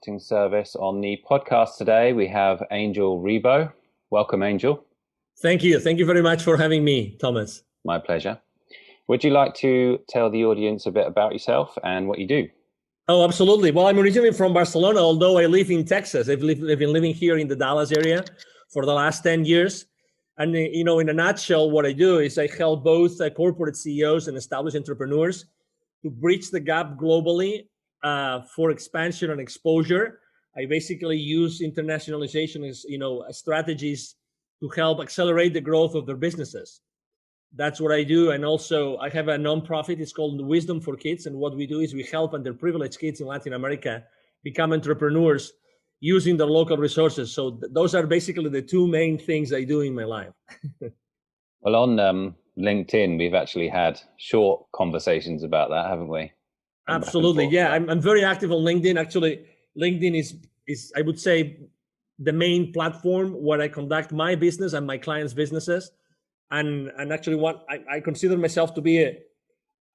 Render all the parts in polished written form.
marketing service. On the podcast today, we have Angel Ribo. Welcome, Angel. Thank you. Thank you very much for having me, Thomas. My pleasure. Would you like to tell the audience a bit about yourself and what you do? Oh, absolutely. Well, I'm originally from Barcelona, although I live in Texas. I've been living here in the Dallas area for the last 10 years. And, in a nutshell, what I do is I help both corporate CEOs and established entrepreneurs to bridge the gap globally for expansion and exposure. I basically use internationalization as, strategies to help accelerate the growth of their businesses. That's what I do. And also I have a nonprofit. It's called Wisdom for Kids. And what we do is we help underprivileged kids in Latin America become entrepreneurs using their local resources. So those are basically the two main things I do in my life. Well, on LinkedIn, we've actually had short conversations about that, haven't we? Absolutely. Yeah, I'm very active on LinkedIn. Actually, LinkedIn is I would say the main platform where I conduct my business and my clients' businesses. And actually what I consider myself to be a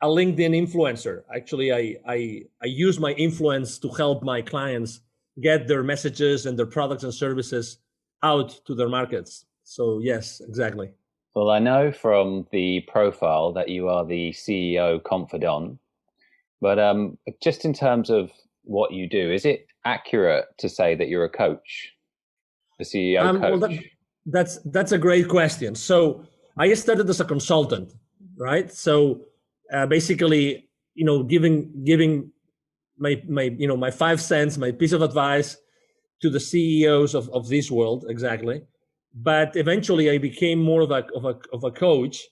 LinkedIn influencer. Actually, I use my influence to help my clients get their messages and their products and services out to their markets. So yes, exactly. Well, I know from the profile that you are the CEO Confidant, but just in terms of what you do, is it accurate to say that you're a coach, a CEO coach? Well, that's a great question. So I started as a consultant, right? So basically, giving my 5 cents, my piece of advice to the CEOs of this world, exactly. But eventually, I became more of a coach,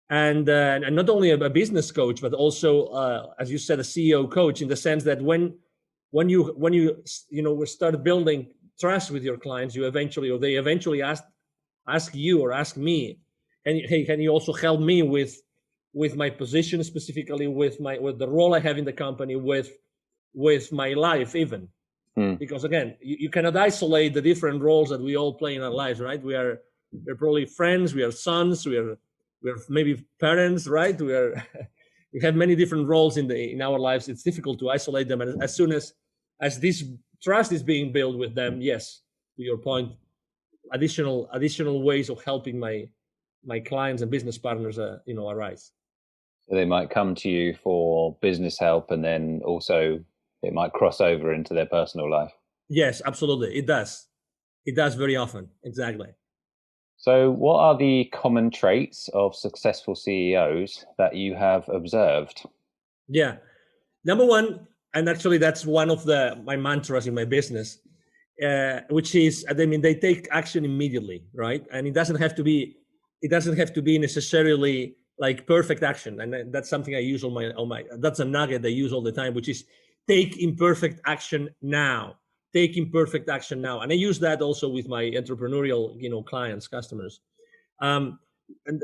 and not only a business coach, but also, as you said, a CEO coach, in the sense that when you start building trust with your clients, they eventually ask you or ask me, and hey, can you also help me with my position, specifically with the role I have in the company, with my life even. Because again, you cannot isolate the different roles that we all play in our lives, right? We're probably friends, we are sons, we're maybe parents, right? We have many different roles in our lives. It's difficult to isolate them, and as soon as this trust is being built with them, yes, to your point, additional ways of helping my clients and business partners arise. So they might come to you for business help, and then also it might cross over into their personal life. Yes, absolutely. It does very often. Exactly. So what are the common traits of successful CEOs that you have observed? Yeah. Number one, and actually that's one of my mantras in my business, which is, they take action immediately, right? And it doesn't have to be necessarily like perfect action. And that's something I use that's a nugget I use all the time, which is take imperfect action now. Take imperfect action now. And I use that also with my entrepreneurial, clients, customers. And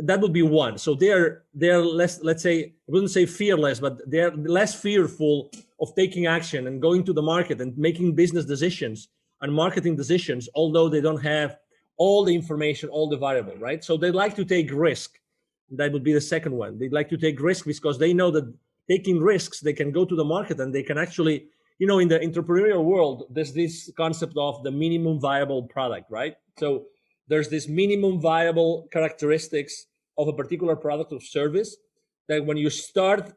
that would be one. So they're less, let's say, I wouldn't say fearless, but they're less fearful of taking action and going to the market and making business decisions and marketing decisions, although they don't have all the information, all the variable, right? So they like to take risk. That would be the second one. They'd like to take risk because they know that taking risks, they can go to the market and they can actually, in the entrepreneurial world, there's this concept of the minimum viable product, right? So there's this minimum viable characteristics of a particular product or service that when you start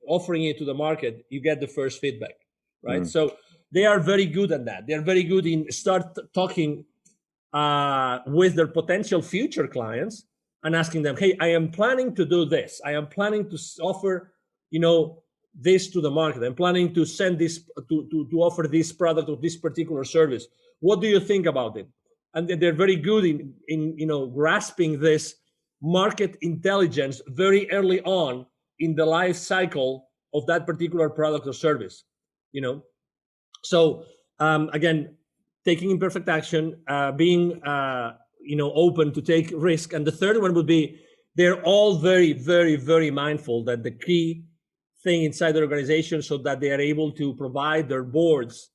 offering it to the market, you get the first feedback, right? So they are very good at that. They're very good in start talking with their potential future clients and asking them, hey, I am planning to do this. I am planning to offer, this to the market. I'm planning to send this to offer this product or this particular service. What do you think about it? And they're very good in grasping this market intelligence very early on in the life cycle of that particular product or service. So again, taking imperfect action, being open to take risk. And the third one would be they're all very, very, very mindful that the key thing inside the organization, so that they are able to provide their boards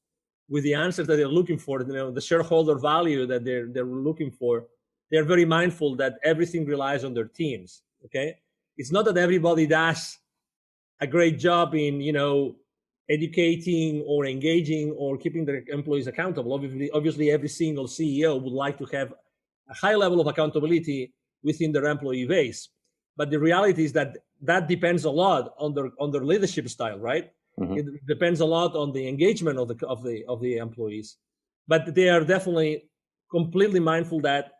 with the answers that they're looking for, the shareholder value that they're looking for. They're very mindful that everything relies on their teams. Okay, it's not that everybody does a great job in educating or engaging or keeping their employees accountable. Obviously, every single CEO would like to have a high level of accountability within their employee base. But the reality is that that depends a lot on their leadership style, right? Mm-hmm. It depends a lot on the engagement of the employees. But they are definitely completely mindful that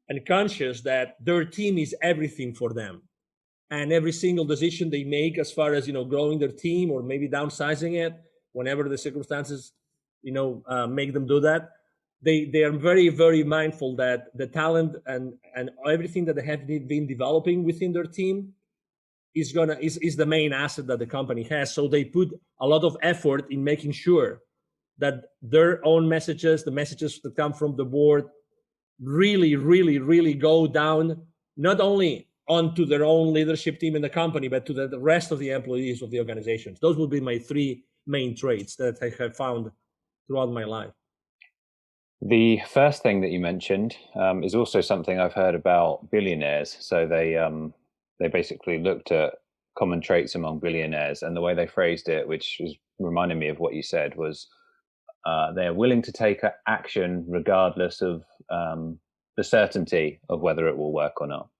and conscious that their team is everything for them, and every single decision they make as far as growing their team or maybe downsizing it whenever the circumstances make them do that, they are very, very mindful that the talent and everything that they have been developing within their team is the main asset that the company has. So they put a lot of effort in making sure that their own messages, the messages that come from the board, really, really, really go down, not only onto their own leadership team in the company, but to the rest of the employees of the organizations. Those would be my three main traits that I have found throughout my life. The first thing that you mentioned is also something I've heard about billionaires. So they basically looked at common traits among billionaires, and the way they phrased it, which is reminding me of what you said, was they're willing to take action regardless of the certainty of whether it will work or not.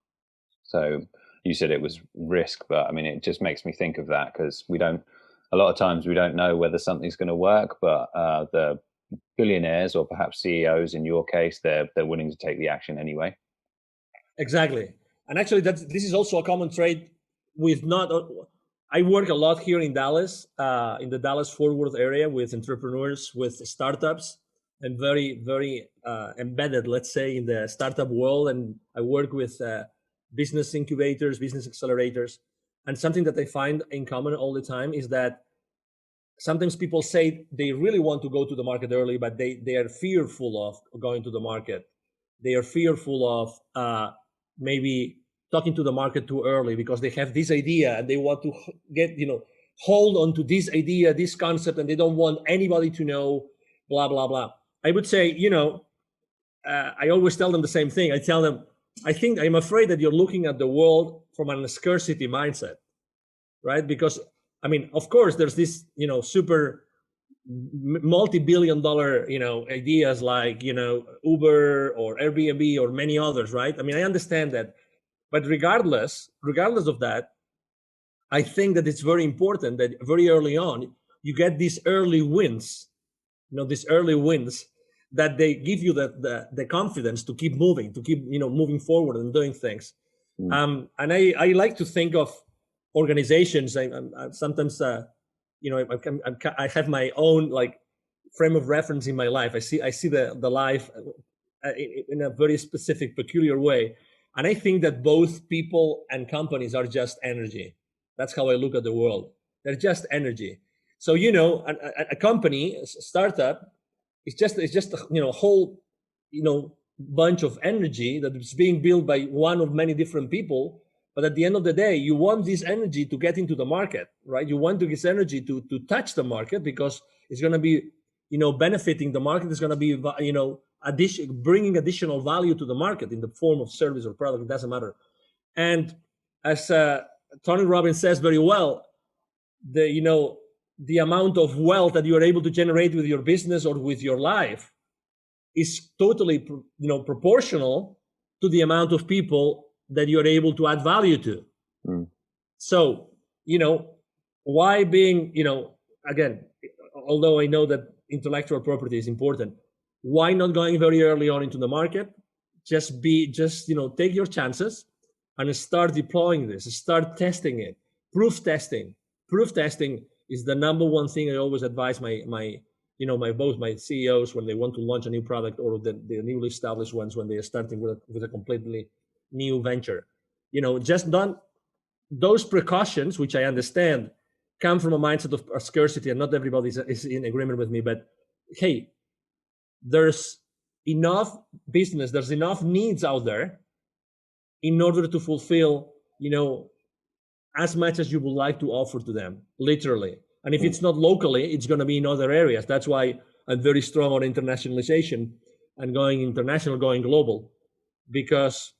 So you said it was risk, but I mean, it just makes me think of that because a lot of times we don't know whether something's going to work, but the billionaires or perhaps CEOs in your case, they're willing to take the action anyway. Exactly. And actually this is also a common trait with I work a lot here in Dallas, in the Dallas Fort Worth area with entrepreneurs, with startups, and very, very embedded, let's say, in the startup world. And I work with business incubators, business accelerators. And something that I find in common all the time is that sometimes people say they really want to go to the market early, but they are fearful of going to the market. They are fearful of maybe talking to the market too early because they have this idea and they want to get, hold on to this idea, this concept, and they don't want anybody to know, blah, blah, blah. I would say, I always tell them the same thing. I tell them, I'm afraid that you're looking at the world from a scarcity mindset, right? Because, I mean, of course, there's this, super multi-billion dollar, ideas like, Uber or Airbnb or many others, right? I mean, I understand that. But regardless of that, I think that it's very important that very early on, you get these early wins, that they give you the confidence to keep moving, to keep, moving forward and doing things. And I like to think of organizations. I sometimes, I have my own like frame of reference in my life. I see the life in a very specific, peculiar way. And I think that both people and companies are just energy. That's how I look at the world. They're just energy. So, a company, a startup, it's just a whole, bunch of energy that is being built by one of many different people. But at the end of the day, you want this energy to get into the market, right? You want this energy to touch the market because it's going to be, benefiting the market. It's going to be, bringing additional value to the market in the form of service or product. It doesn't matter. And as Tony Robbins says very well, the amount of wealth that you are able to generate with your business or with your life is totally, proportional to the amount of people that you're able to add value to. So, why being, again, although I know that intellectual property is important, why not going very early on into the market? Just take your chances and start deploying this, start testing it. Proof testing is the number one thing I always advise both my CEOs when they want to launch a new product or the newly established ones when they are starting with a completely new venture. Just don't, those precautions, which I understand come from a mindset of scarcity, and not everybody is in agreement with me, but hey, there's enough business, there's enough needs out there in order to fulfill, as much as you would like to offer to them, literally. And if it's not locally, it's going to be in other areas. That's why I'm very strong on internationalization and going international, going global, because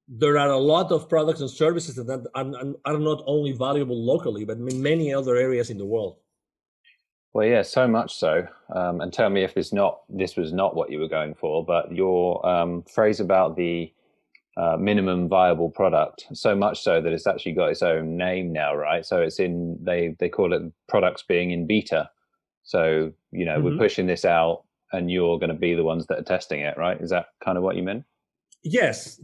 there are a lot of products and services that are not only valuable locally, but in many other areas in the world. Well, yeah, so much so. And tell me if this was not what you were going for, but your phrase about the minimum viable product, so much so that it's actually got its own name now, right? So it's in they call it products being in beta. So, we're pushing this out and you're going to be the ones that are testing it, right? Is that kind of what you meant? Yes.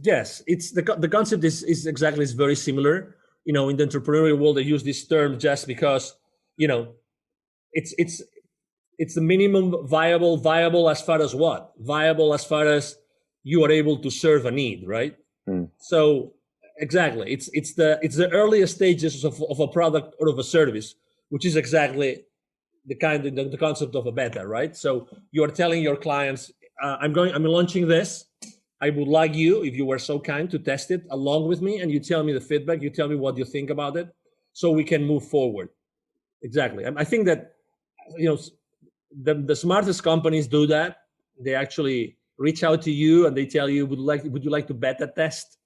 It's the concept is exactly is very similar. In the entrepreneurial world, they use this term just because, it's the minimum viable as far as what? Viable as far as you are able to serve a need, right? So exactly, it's the earliest stages of a product or of a service, which is exactly the concept of a beta, right? So you are telling your clients, I'm launching this. I would like you, if you were so kind, to test it along with me, and you tell me the feedback. You tell me what you think about it, so we can move forward. Exactly. I think that the smartest companies do that. They actually reach out to you and they tell you, would you like to beta test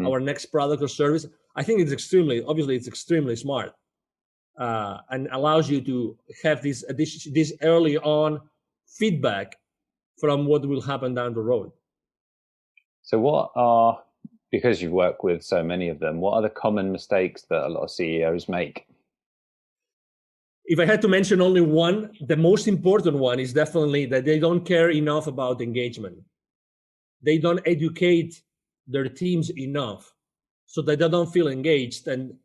our next product or service? I think it's extremely smart, and allows you to have this early on feedback from what will happen down the road. So because you've worked with so many of them, what are the common mistakes that a lot of CEOs make? If I had to mention only one, the most important one is definitely that they don't care enough about engagement. They don't educate their teams enough so that they don't feel engaged, and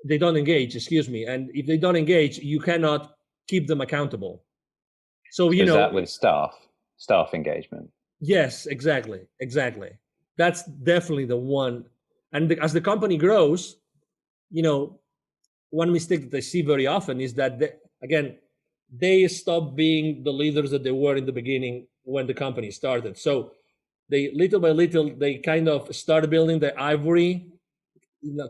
they don't engage, And if they don't engage, you cannot keep them accountable. So, is that with staff engagement? Yes, exactly. That's definitely the one. And as the company grows, one mistake that I see very often is that they stop being the leaders that they were in the beginning when the company started. So they little by little, they kind of start building the ivory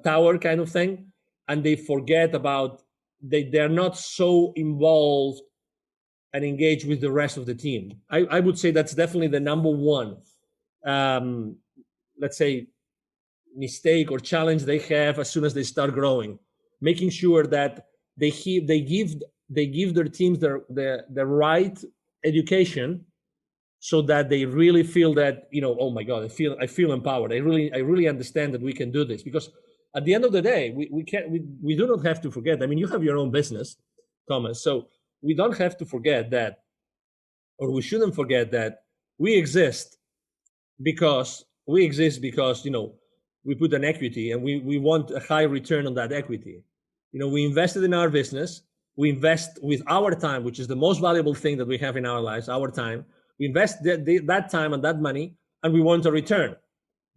tower kind of thing, and they forget about they're not so involved and engaged with the rest of the team. I would say that's definitely the number one, let's say, mistake or challenge they have as soon as they start growing, making sure that they give their teams the right education, so that they really feel that, oh my God, I feel empowered. I really understand that we can do this. Because at the end of the day, we do not have to forget. I mean, you have your own business, Thomas, so we don't have to forget that, or we shouldn't forget that we exist because we put an equity, and we want a high return on that equity. We invested in our business. We invest with our time, which is the most valuable thing that we have in our lives, our time. We invest that time and that money, and we want a return.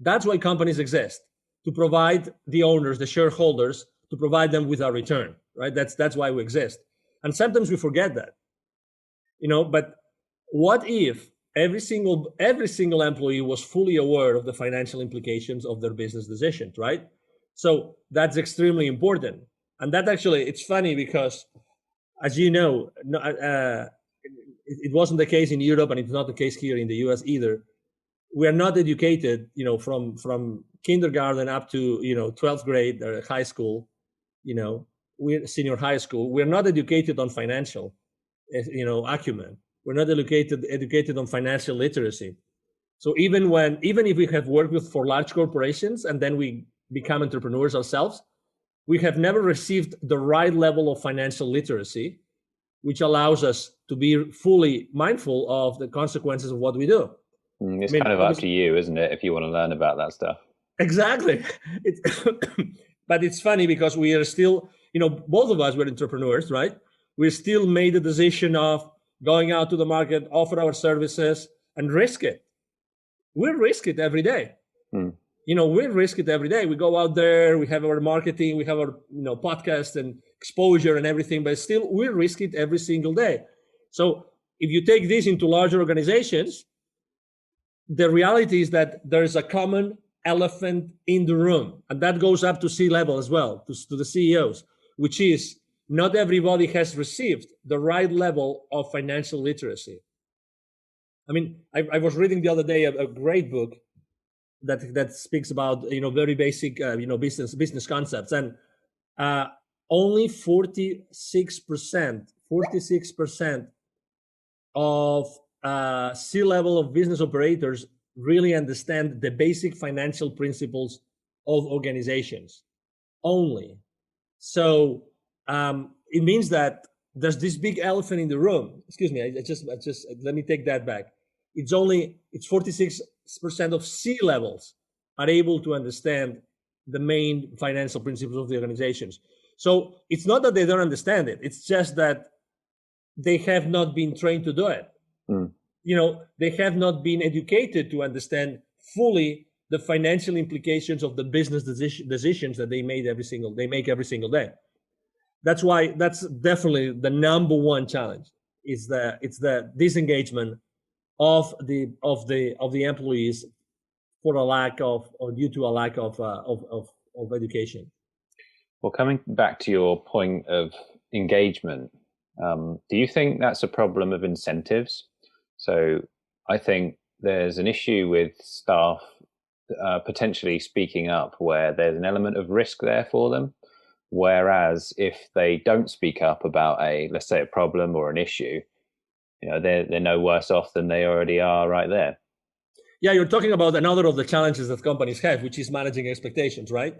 That's why companies exist, to provide the owners, the shareholders, to provide them with a return, right? That's why we exist. And sometimes we forget that, but what if every single employee was fully aware of the financial implications of their business decisions, right? So that's extremely important. And that actually, it's funny because, as you know, it wasn't the case in Europe, and it's not the case here in the US either. We are not educated, from kindergarten up to 12th grade or high school, we're senior high school. We're not educated on financial, acumen. We're not educated on financial literacy. So even if we have worked for large corporations and then we become entrepreneurs ourselves, we have never received the right level of financial literacy, which allows us to be fully mindful of the consequences of what we do. It's kind of up to you, isn't it, if you want to learn about that stuff? Exactly. But it's funny because we are still, both of us were entrepreneurs, right? We still made the decision of going out to the market, offer our services, and risk it. We risk it every day. We risk it every day. We go out there, we have our marketing, we have our podcast and exposure and everything, but still we risk it every single day. So if you take this into larger organizations, the reality is that there is a common elephant in the room, and that goes up to C-level as well, to the CEOs, which is not everybody has received the right level of financial literacy. I mean, I was reading the other day a great book that speaks about very basic business concepts, and only 46% of C-level of business operators really understand the basic financial principles of organizations. Only. So it means that there's this big elephant in the room. Excuse me, I just let me take that back. It's 46% of C-levels are able to understand the main financial principles of the organizations. So it's not that they don't understand it. It's just that they have not been trained to do it. They have not been educated to understand fully the financial implications of the business decisions that they make every single day. That's why that's definitely the number one challenge. It's the disengagement of the employees for a lack of, or due to a lack of education. Well, coming back to your point of engagement, do you think that's a problem of incentives? So I think there's an issue with staff potentially speaking up where there's an element of risk there for them. Whereas if they don't speak up about let's say a problem or an issue, they're no worse off than they already are right there. Yeah, you're talking about another of the challenges that companies have, which is managing expectations, right?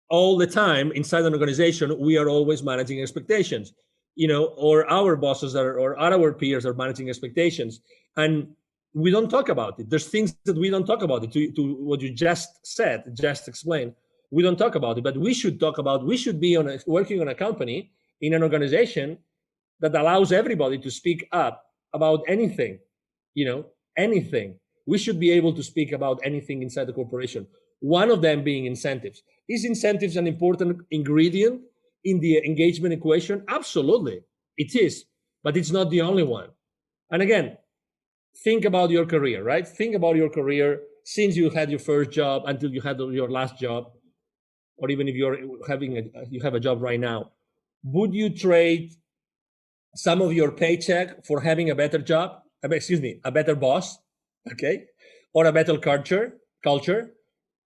All the time inside an organization, we are always managing expectations, or our bosses or our peers are managing expectations, and we don't talk about it. There's things that we don't talk about it. To what you just explained, we don't talk about it, but we should talk about. We should be working on a company, in an organization that allows everybody to speak up about anything, anything. We should be able to speak about anything inside the corporation. One of them being incentives. Is incentives an important ingredient in the engagement equation? Absolutely, it is, but it's not the only one. And again, think about your career, right? Think about your career since you had your first job until you had your last job, or even if you have a job right now. Would you trade some of your paycheck for having a better job? A better boss, okay, or a better culture?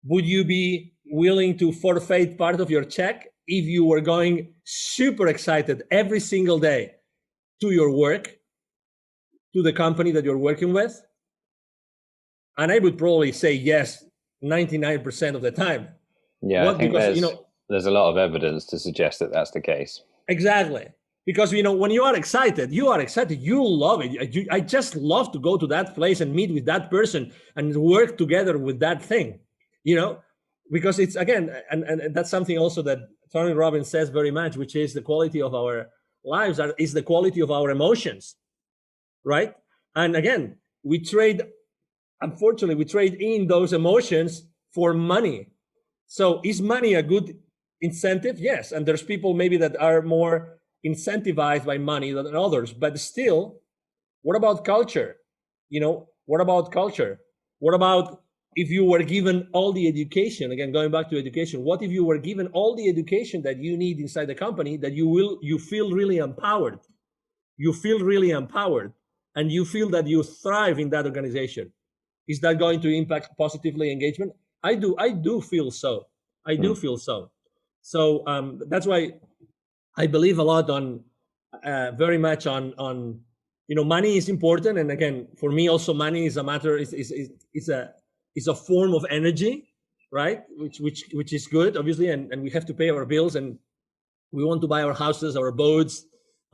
Would you be willing to forfeit part of your check if you were going super excited every single day to your work, to the company that you're working with? And I would probably say yes, 99% of the time. Yeah, I think there's a lot of evidence to suggest that that's the case. Exactly. Because, when you are excited, you love it. I just love to go to that place and meet with that person and work together with that thing. Because it's, again, and that's something also that Tony Robbins says very much, which is the quality of our lives is the quality of our emotions, right? And again, unfortunately, we trade in those emotions for money. So is money a good incentive? Yes. And there's people maybe that are more incentivized by money than others, but still, what about culture? What about culture? What about if you were given all the education, again, going back to education, what if you were given all the education that you need inside the company, that you feel really empowered? You feel really empowered and you feel that you thrive in that organization. Is that going to impact positively engagement? I do feel so. I do feel so. So that's why I believe a lot on, very much on, money is important. And again, for me also, money is a matter, is a form of energy, right? Which is good, obviously, and we have to pay our bills, and we want to buy our houses, our boats,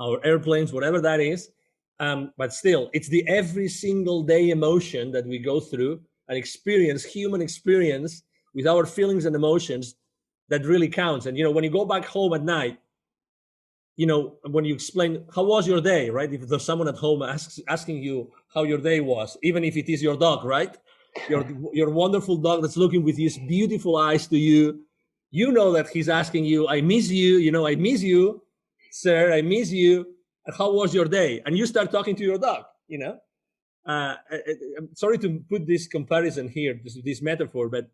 our airplanes, whatever that is. But still, it's the every single day emotion that we go through and experience, human experience with our feelings and emotions, that really counts. And when you go back home at night, when you explain how was your day, right? If there's someone at home asking you how your day was, even if it is your dog, right? Your wonderful dog that's looking with his beautiful eyes to you, that he's asking you, I miss you, I miss you, sir, I miss you. How was your day? And you start talking to your dog, I'm sorry to put this comparison here, this metaphor, but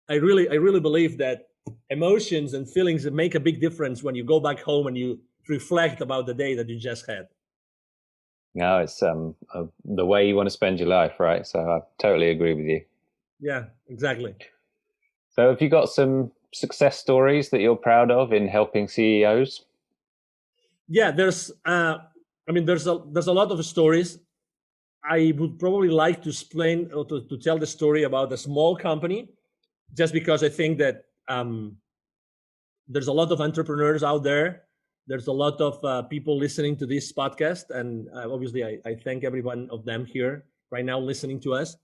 I really believe that emotions and feelings make a big difference when you go back home and you reflect about the day that you just had. No, it's the way you want to spend your life, right? So I totally agree with you. Yeah, exactly. So have you got some success stories that you're proud of in helping CEOs? Yeah, there's a lot of stories. I would probably like to explain or to tell the story about a small company, just because I think that there's a lot of entrepreneurs out there. There's a lot of people listening to this podcast, and obviously, I thank every one of them here right now listening to us,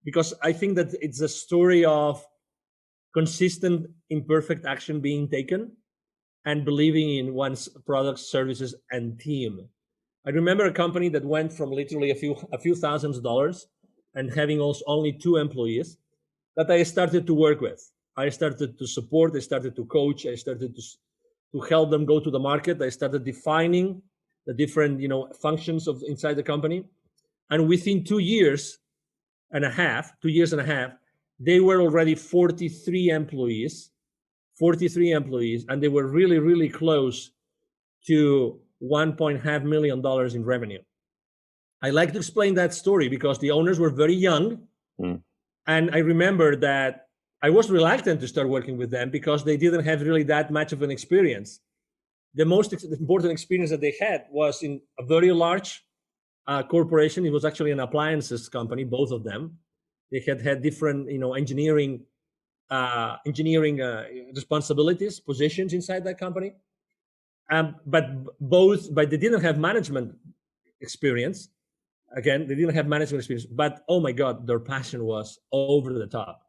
because I think that it's a story of consistent, imperfect action being taken and believing in one's products, services, and team. I remember a company that went from literally a few thousands of dollars and having also only 2 employees that I started to work with. I started to support, I started to coach, I started to help them go to the market. I started defining the different, functions of inside the company. And within 2 years and a half, they were already 43 employees, and they were really, really close to $1.5 million in revenue. I like to explain that story because the owners were very young. Mm. And I remember that I was reluctant to start working with them because they didn't have really that much of an experience. The most important experience that they had was in a very large corporation. It was actually an appliances company, both of them. They had different, engineering responsibilities, positions inside that company. But they didn't have management experience. Again, they didn't have management experience. But oh my God, their passion was over the top.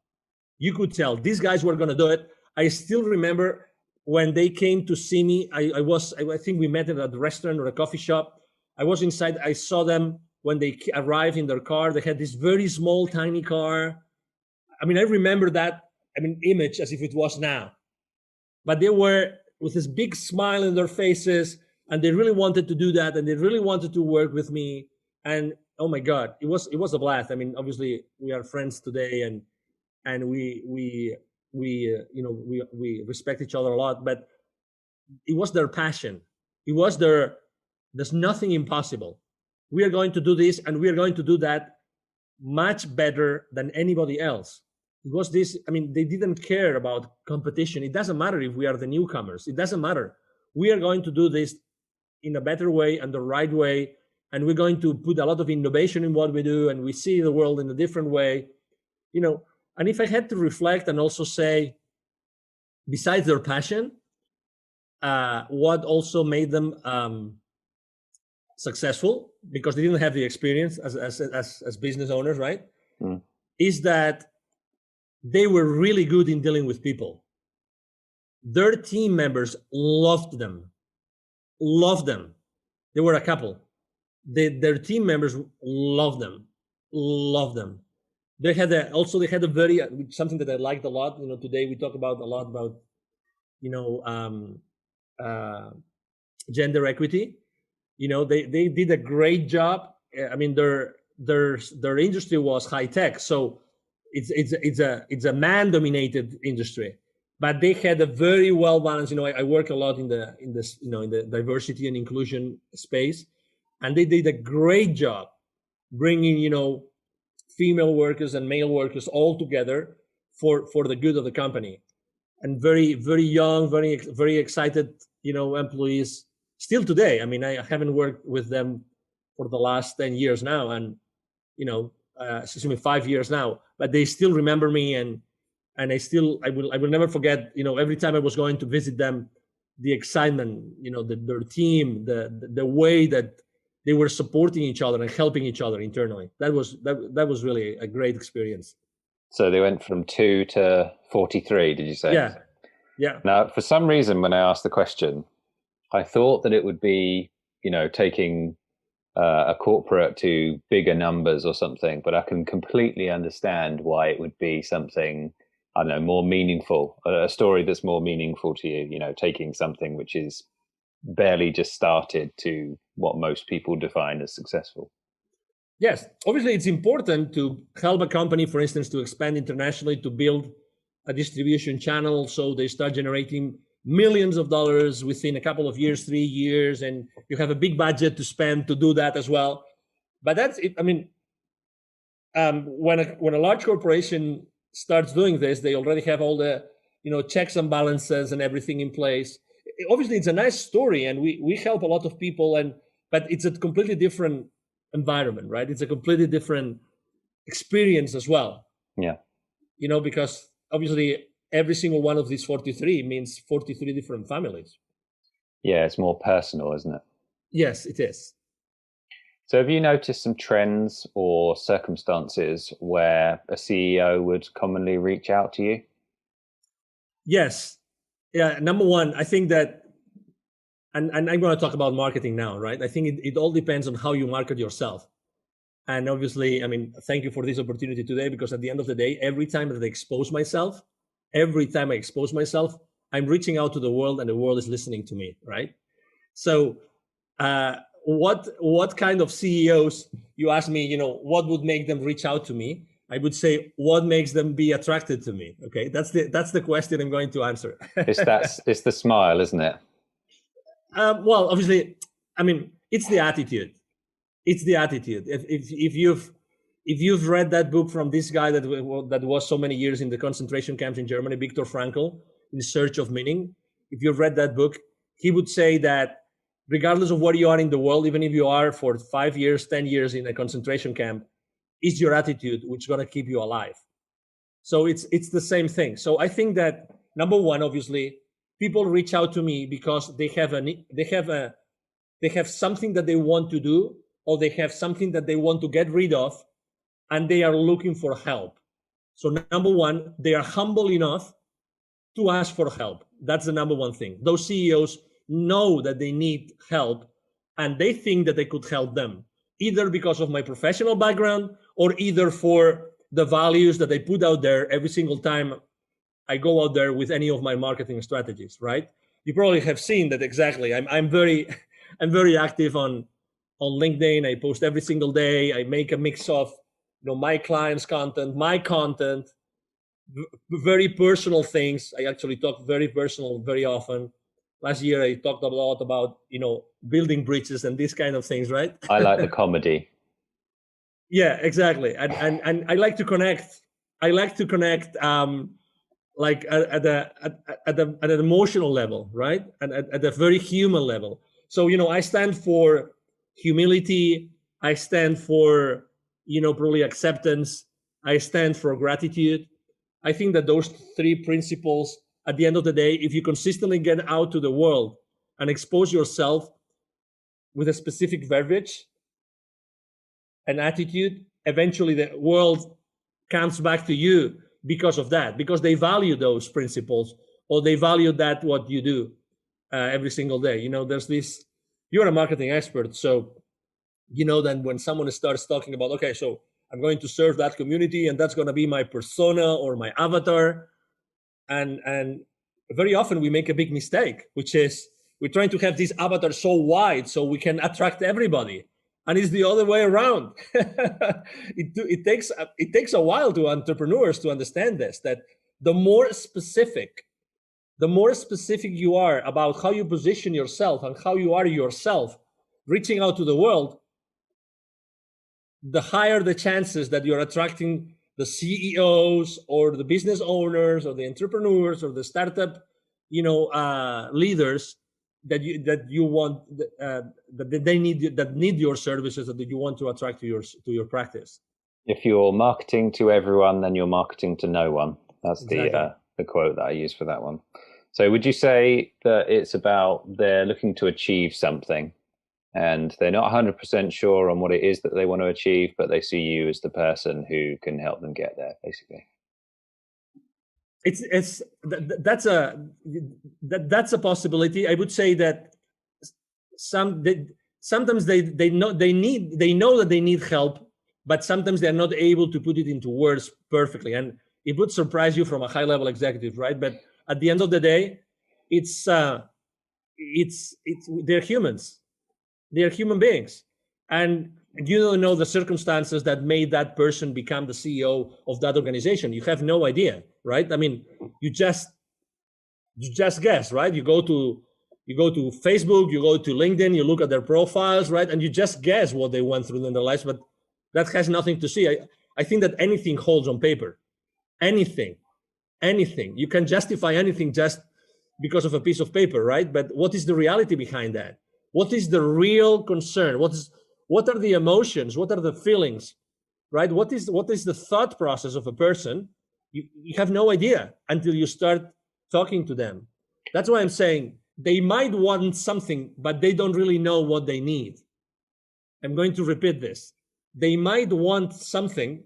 You could tell these guys were going to do it. I still remember when they came to see me. I think we met at a restaurant or a coffee shop. I was inside. I saw them when they arrived in their car. They had this very small, tiny car. I mean, I remember that. Image as if it was now. But they were with this big smile in their faces, and they really wanted to do that, and they really wanted to work with me. And oh my God, it was a blast. Obviously, we are friends today, and we respect each other a lot. But it was their passion. It was there's nothing impossible. We are going to do this, and we are going to do that much better than anybody else. It was this. They didn't care about competition. It doesn't matter if we are the newcomers. It doesn't matter. We are going to do this in a better way and the right way, and we're going to put a lot of innovation in what we do, and we see the world in a different way. And if I had to reflect and also say, besides their passion, what also made them successful, because they didn't have the experience as business owners, right? Mm. Is that they were really good in dealing with people. Their team members loved them. They were a couple. Their team members loved them. They had a very something that I liked a lot. Today we talk about a lot about gender equity. They did a great job. Their industry was high tech, so it's a man dominated industry, but they had a very well balanced. I work a lot in the diversity and inclusion space, and they did a great job bringing female workers and male workers all together for the good of the company. And very, very young, very, very excited, employees still today. I haven't worked with them for the last 10 years now, and 5 years now, but they still remember me, and I will never forget, every time I was going to visit them, the excitement, their team, the way that they were supporting each other and helping each other internally. That was really a great experience. So they went from 2 to 43, did you say? Yeah. Now, for some reason, when I asked the question, I thought that it would be, taking a corporate to bigger numbers or something, but I can completely understand why it would be something, I don't know, more meaningful, a story that's more meaningful to you, taking something which is barely just started to what most people define as successful. Yes, obviously it's important to help a company, for instance, to expand internationally, to build a distribution channel so they start generating millions of dollars within a couple of years, 3 years, and you have a big budget to spend to do that as well. But that's it. when a large corporation starts doing this, they already have all the checks and balances and everything in place. Obviously, it's a nice story, and we help a lot of people, but it's a completely different environment, right? It's a completely different experience as well. Yeah. Because obviously every single one of these 43 means 43 different families. Yeah, it's more personal, isn't it? Yes, it is. So have you noticed some trends or circumstances where a CEO would commonly reach out to you? Yes. Yeah. Number one, I think that, and I'm going to talk about marketing now, right? I think it all depends on how you market yourself. And obviously, I mean, thank you for this opportunity today, because at the end of the day, every time that I expose myself, I'm reaching out to the world, and the world is listening to me, right? So what kind of CEOs, you ask me, what would make them reach out to me? I would say, what makes them be attracted to me? Okay, that's the question I'm going to answer. It's the smile, isn't it? Well, obviously, I mean, it's the attitude. It's the attitude. If you've read that book from this guy that was so many years in the concentration camps in Germany, Viktor Frankl, In Search of Meaning, if you've read that book, he would say that regardless of where you are in the world, even if you are for 5 years, 10 years in a concentration camp, it's your attitude which is going to keep you alive. So it's the same thing. So I think that number one, obviously, people reach out to me because they have something that they want to do, or they have something that they want to get rid of, and they are looking for help. So number one, they are humble enough to ask for help. That's the number one thing. Those CEOs know that they need help, and they think that they could help them, either because of my professional background, or either for the values that I put out there every single time I go out there with any of my marketing strategies, right? You probably have seen that exactly. I'm very active on LinkedIn. I post every single day. I make a mix of my clients' content, my content, very personal things. I actually talk very personal very often. Last year I talked a lot about building bridges and these kind of things, right? I like the comedy. Yeah, exactly. And I like to connect. Like at an emotional level, right? And at a very human level. So I stand for humility. I stand for probably acceptance. I stand for gratitude. I think that those three principles, at the end of the day, if you consistently get out to the world and expose yourself with a specific verbiage and attitude, eventually the world comes back to you because of that, because they value those principles, or they value that what you do every single day. There's this, you're a marketing expert, so then when someone starts talking about, okay, so I'm going to serve that community, and that's going to be my persona or my avatar, and very often we make a big mistake, which is we're trying to have this avatar so wide so we can attract everybody, and it's the other way around. It takes a while to entrepreneurs to understand this, that the more specific you are about how you position yourself and how you are yourself reaching out to the world, the higher the chances that you're attracting the CEOs or the business owners or the entrepreneurs or the startup, leaders that you want, that they need your services, that you want to attract to your practice. If you're marketing to everyone, then you're marketing to no one. That's exactly the quote that I use for that one. So would you say that it's about they're looking to achieve something, and they're not 100% sure on what it is that they want to achieve, but they see you as the person who can help them get there, basically? That's a possibility. I would say that sometimes they know that they need help, but sometimes they're not able to put it into words perfectly, and it would surprise you from a high level executive, right? But at the end of the day, it's they're humans. They're human beings, and you don't know the circumstances that made that person become the CEO of that organization. You have no idea, right? I mean, you just guess, right? You go to Facebook, you go to LinkedIn, you look at their profiles, right? And you just guess what they went through in their lives, but that has nothing to see. I think that anything holds on paper. Anything. You can justify anything just because of a piece of paper, right? But what is the reality behind that? What is the real concern? What are the emotions? What are the feelings, right? What is the thought process of a person? You have no idea until you start talking to them. That's why I'm saying they might want something, but they don't really know what they need. I'm going to repeat this. They might want something,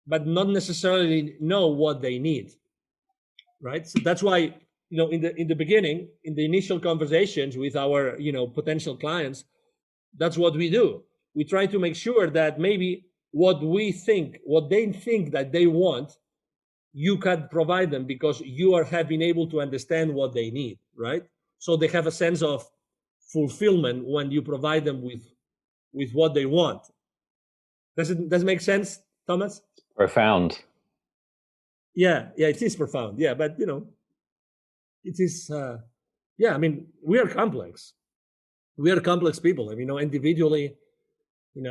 but not necessarily know what they need, right? So that's why, in the beginning, in the initial conversations with our, potential clients, that's what we do. We try to make sure that maybe what they think that they want, you can provide them because you have been able to understand what they need, right? So they have a sense of fulfillment when you provide them with what they want. Does it make sense, Thomas? Profound. Yeah, it is profound. Yeah, but it is. Yeah, I mean, we are complex. We are complex people. I mean, individually, we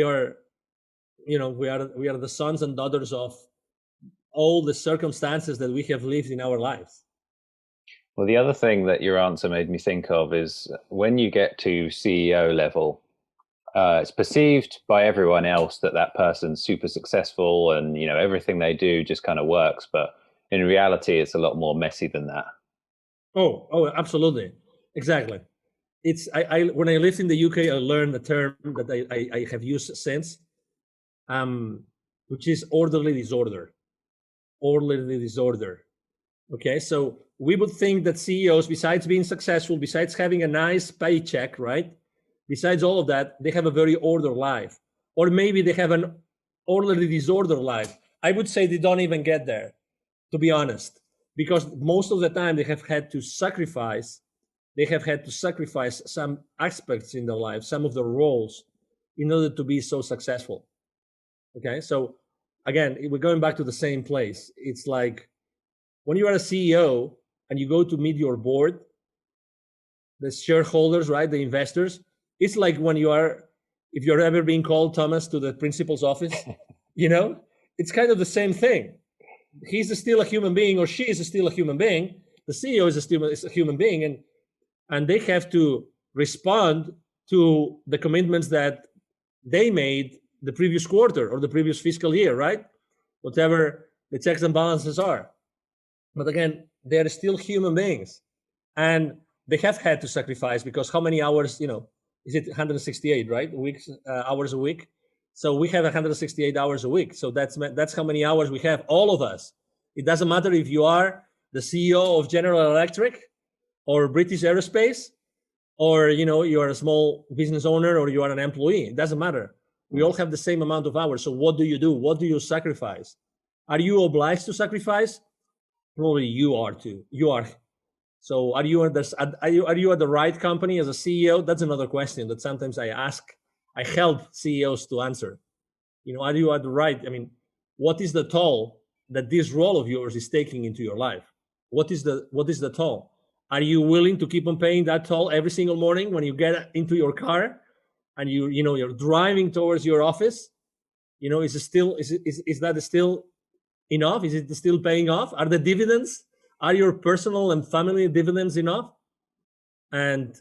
are, we are the sons and daughters of all the circumstances that we have lived in our lives. Well, the other thing that your answer made me think of is when you get to CEO level, it's perceived by everyone else that person's super successful and everything they do just kind of works, but in reality it's a lot more messy than that. Oh, absolutely, exactly. It's I when I lived in the UK, I learned a term that I have used since, which is orderly disorder. Okay, so we would think that CEOs, besides being successful, besides having a nice paycheck, right, besides all of that, they have a very ordered life, or maybe they have an orderly disorder life. I would say they don't even get there, to be honest, because most of the time they have had to sacrifice some aspects in their life, some of the roles, in order to be so successful. Okay, so again, we're going back to the same place. It's like when you are a CEO and you go to meet your board, the shareholders, right, the investors, it's like when if you're ever being called, Thomas, to the principal's office, it's kind of the same thing. He's still a human being, or she is still a human being. The CEO is still a human being, and they have to respond to the commitments that they made the previous quarter or the previous fiscal year, right? Whatever the checks and balances are. But again, they are still human beings, and they have had to sacrifice, because how many hours, is it 168, right? Hours a week. So we have 168 hours a week. So that's how many hours we have, all of us. It doesn't matter if you are the CEO of General Electric or British Aerospace, or you are a small business owner, or you are an employee. It doesn't matter. We all have the same amount of hours. So what do you do? What do you sacrifice? Are you obliged to sacrifice? Probably you are too. You are. So are you at the right company as a CEO? That's another question that sometimes I help CEOs to answer. Are you at the right? I mean, what is the toll that this role of yours is taking into your life? What is the toll? Are you willing to keep on paying that toll every single morning when you get into your car and you're driving towards your office? Is that still enough? Is it still paying off? Are the dividends, are your personal and family dividends enough? And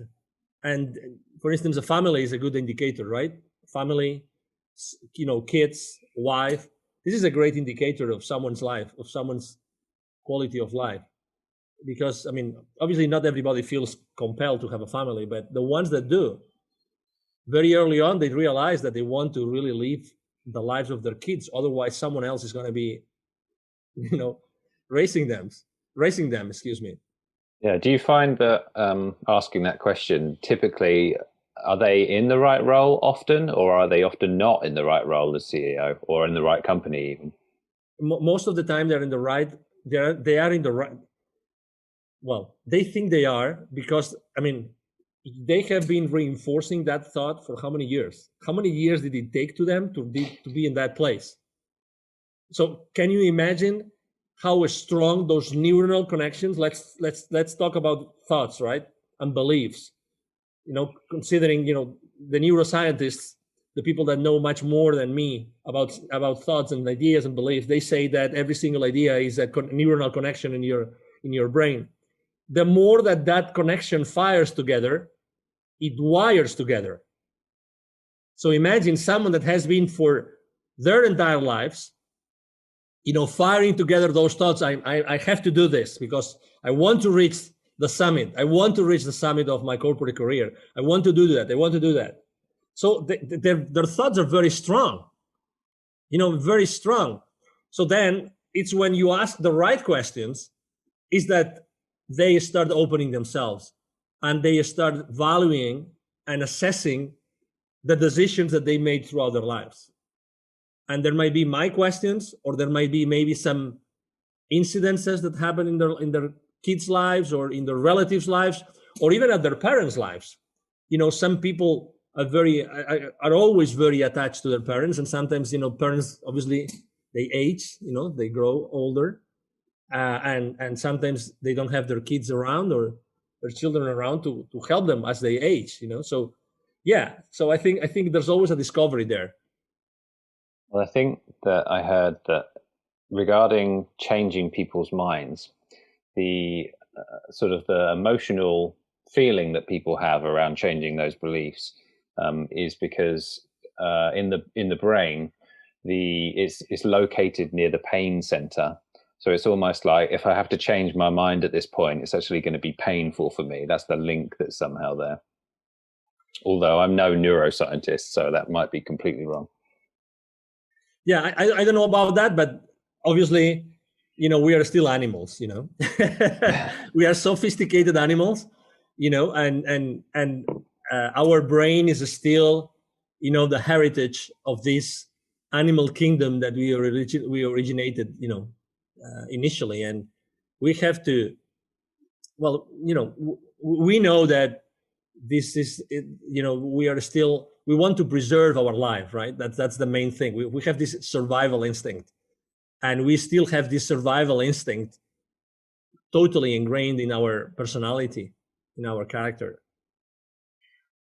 for instance, a family is a good indicator, right? Family, kids, wife. This is a great indicator of someone's life, of someone's quality of life. Because, I mean, obviously not everybody feels compelled to have a family, but the ones that do, very early on, they realize that they want to really live the lives of their kids. Otherwise, someone else is going to be, raising them, excuse me. Yeah. Do you find that asking that question, typically, are they in the right role often, or are they often not in the right role as CEO, or in the right company even? Most of the time they're in the right, they are in the right. Well, they think they are, because, I mean, they have been reinforcing that thought for how many years? How many years did it take to them to be in that place? So can you imagine how strong those neuronal connections? Let's talk about thoughts, right, and beliefs. Considering the neuroscientists, the people that know much more than me about thoughts and ideas and beliefs, they say that every single idea is a neuronal connection in your brain. The more that connection fires together, it wires together. So imagine someone that has been for their entire lives, firing together those thoughts. I have to do this because I want to reach the summit. I want to reach the summit of my corporate career. I want to do that. I want to do that. So their thoughts are very strong, very strong. So then it's when you ask the right questions is that they start opening themselves and they start valuing and assessing the decisions that they made throughout their lives. And there might be my questions, or there might be maybe some incidences that happen in their kids' lives or in their relatives' lives, or even at their parents' lives. Some people are always very attached to their parents, and sometimes parents obviously they age, they grow older, and sometimes they don't have their kids around or their children around to help them as they age. So yeah, so I think there's always a discovery there. Well, I think that I heard that regarding changing people's minds, the sort of the emotional feeling that people have around changing those beliefs is because in the brain, it's located near the pain center. So it's almost like if I have to change my mind at this point, it's actually going to be painful for me. That's the link that's somehow there. Although I'm no neuroscientist, so that might be completely wrong. Yeah, I don't know about that, but obviously, we are still animals, we are sophisticated animals, and our brain is still, the heritage of this animal kingdom that we originated, initially. And we have to, we know that this is, we want to preserve our life, right? That's the main thing. We have this survival instinct, and we still have this survival instinct totally ingrained in our personality, in our character.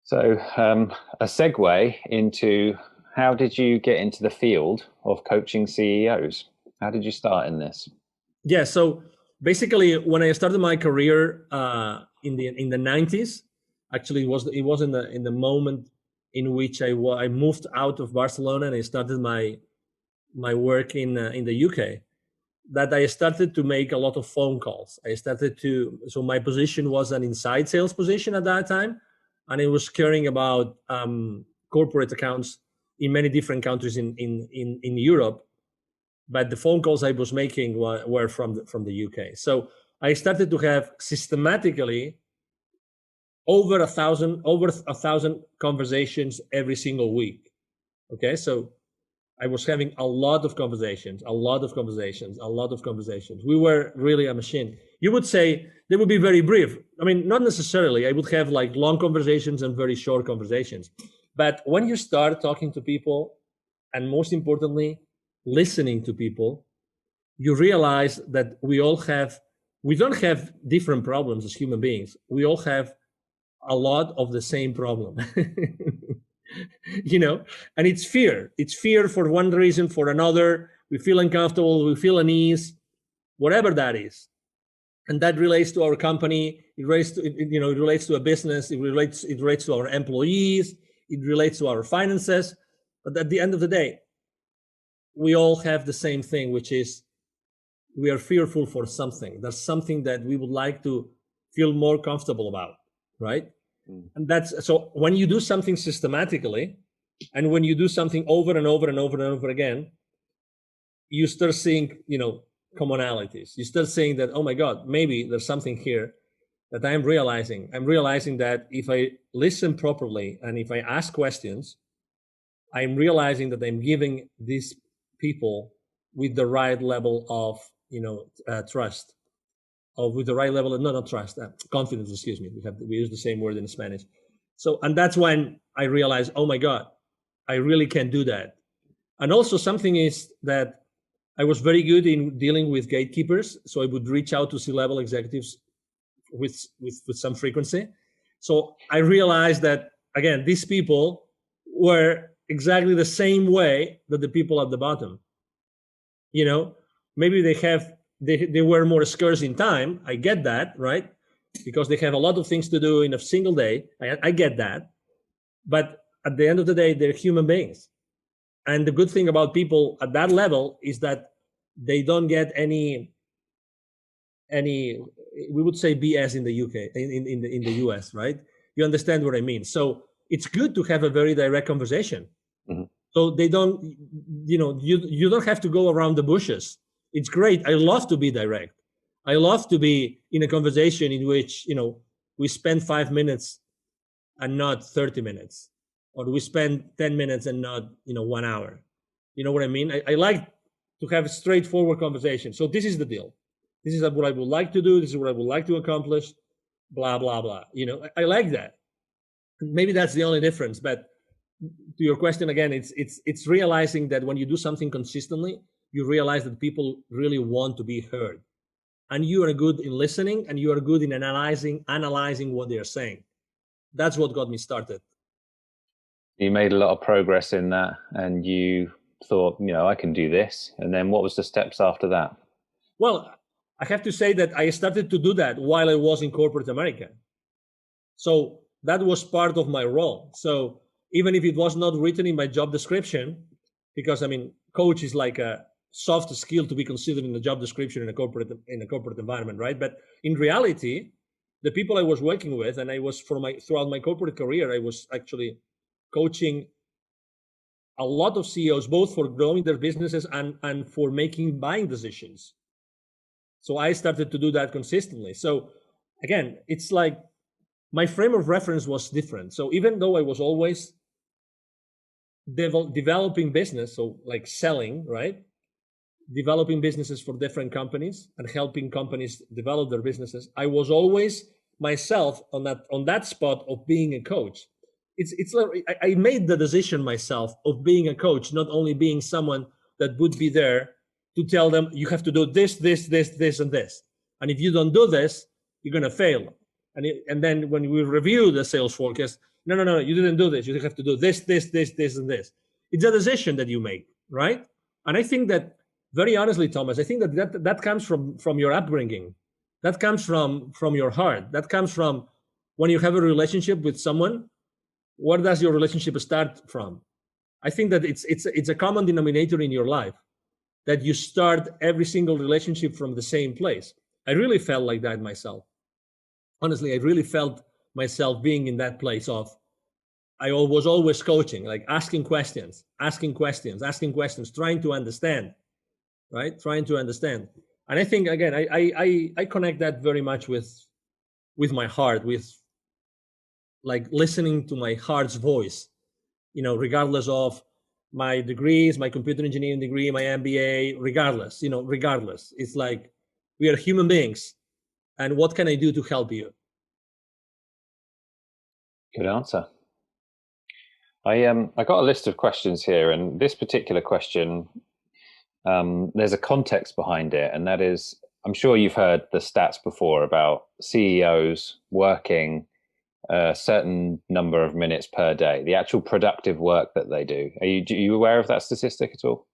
So a segue into, how did you get into the field of coaching CEOs? How did you start in this? Yeah, so basically when I started my career in the 90s, actually it was in the moment in which I moved out of Barcelona and I started my work in the UK, that I started to make a lot of phone calls. So my position was an inside sales position at that time, and it was caring about corporate accounts in many different countries in Europe. But the phone calls I was making were from the UK. So I started to have systematically over 1,000 conversations every single week. Okay, so I was having a lot of conversations. We were really a machine. You would say they would be very brief. I mean, not necessarily. I would have like long conversations and very short conversations. But when you start talking to people, and most importantly, listening to people, you realize that we don't have different problems as human beings. We all have a lot of the same problem. And it's fear for one reason, for another. We feel uncomfortable, we feel unease, whatever that is. And that relates to our company, it relates to a business, it relates to our employees, it relates to our finances. But at the end of the day, we all have the same thing, which is we are fearful for something. There's something that we would like to feel more comfortable about, right? And that's, so when you do something systematically, and when you do something over and over and over and over again, you start seeing, commonalities. You start saying that, oh my God, maybe there's something here that I'm realizing. I'm realizing that if I listen properly and if I ask questions, I'm realizing that I'm giving these people with the right level of, trust, or with the right level of, not trust, confidence, excuse me. We use the same word in Spanish. So, and that's when I realized, oh my God, I really can do that. And also something is that I was very good in dealing with gatekeepers. So I would reach out to C-level executives with some frequency. So I realized that, again, these people were, exactly the same way that the people at the bottom. You know, maybe they were more scarce in time. I get that, right? Because they have a lot of things to do in a single day. I get that. But at the end of the day, they're human beings. And the good thing about people at that level is that they don't get any we would say BS in the UK, in the US, right? You understand what I mean? So it's good to have a very direct conversation. Mm-hmm. So they don't, you don't have to go around the bushes. It's great. I love to be direct. I love to be in a conversation in which, we spend 5 minutes and not 30 minutes, or we spend 10 minutes and not, 1 hour. You know what I mean? I like to have a straightforward conversation. So this is the deal. This is what I would like to do. This is what I would like to accomplish, blah, blah, blah. I like that. Maybe that's the only difference. But to your question again, it's realizing that when you do something consistently, you realize that people really want to be heard. And you are good in listening, and you are good in analyzing what they're saying. That's what got me started. You made a lot of progress in that, and you thought, I can do this. And then what was the steps after that? Well, I have to say that I started to do that while I was in corporate America. So that was part of my role. So even if it was not written in my job description, because coach is like a soft skill to be considered in the job description in a corporate environment, right? But in reality, the people I was working with, and I was throughout my corporate career, I was actually coaching a lot of CEOs, both for growing their businesses and for making buying decisions. So I started to do that consistently. So again, it's like my frame of reference was different. So even though I was always developing business, so like selling, right? Developing businesses for different companies and helping companies develop their businesses, I was always myself on that spot of being a coach. It's like I made the decision myself of being a coach, not only being someone that would be there to tell them you have to do this, and this. And if you don't do this, you're going to fail. And then when we review the sales forecast, no, you didn't do this. You have to do this, and this. It's a decision that you make, right? And I think that, very honestly, Thomas, I think that comes from your upbringing. That comes from your heart. That comes from when you have a relationship with someone. Where does your relationship start from? I think that it's a common denominator in your life, that you start every single relationship from the same place. I really felt like that myself. Honestly, I really felt myself being in that place of, I was always coaching, like asking questions, trying to understand, right? Trying to understand. And I think, again, I connect that very much with my heart, with like listening to my heart's voice, regardless of my degrees, my computer engineering degree, my MBA, regardless. It's like we are human beings. And what can I do to help you? Good answer. I got a list of questions here, and this particular question, there's a context behind it, and that is, I'm sure you've heard the stats before about CEOs working a certain number of minutes per day, the actual productive work that they do. Are you aware of that statistic at all?